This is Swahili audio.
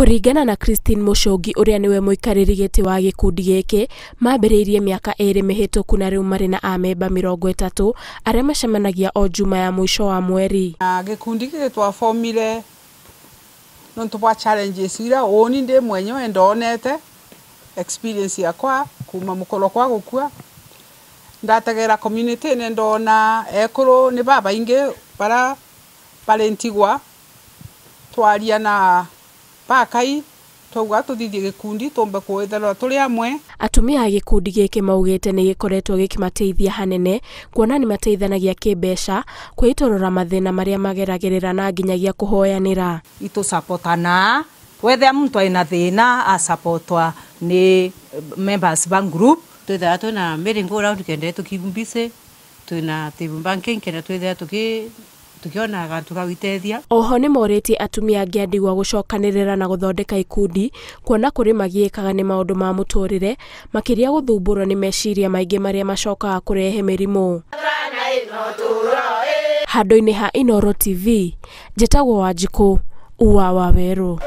Kũringana na Christine Mũchũngi ũrĩa niwe mũikarĩri gĩtĩ wa gĩkundi gĩkĩ, mambĩrĩirie mĩaka 2 mĩhĩtũku na rĩu marĩ na amemba 30 arĩa macemanagia o juma ya mũico wa mweri. Gĩkundi gĩkĩ twafomire nontu bwa challenges ira oni ndi mwenyewe ndonete experience yakwa kuma mukolo kwa gukua ndategera community ne ndona ekuru ni baba inge para parentigwa twaria na pakai tauga tuthithie gikundi tombe kuetherwa tuli amwe. Atumia a gikundi gĩkĩ maugĩte nĩ gĩkoretwo gĩkĩmateithia hanene kuona nĩ mateithanagia kĩmbeca kwĩtorora mathĩna marĩa mageragĩrĩra na nginyagia kũhoyanĩra. Itu supportana whether mtu aina thĩna a supportwa ni members bank group twetha tuna miringo round kende tukibumbise tuna table banking kenda twetha tukiona gantu gawitethia. Oho nĩ morĩtie atumia angĩ andigwa gũcokanĩrĩra na gũthondeka ikundi kuona kũrĩ magiĩkaga nĩ maũndũ ma mũtũrĩre makĩria gũthumbũrwo nĩ meciria maingĩ marĩa macokaga kũrehe mĩrimũ. Handũ-inĩ ha Inooro TV, njĩtagwo Wanjikũ Uwa Waweru.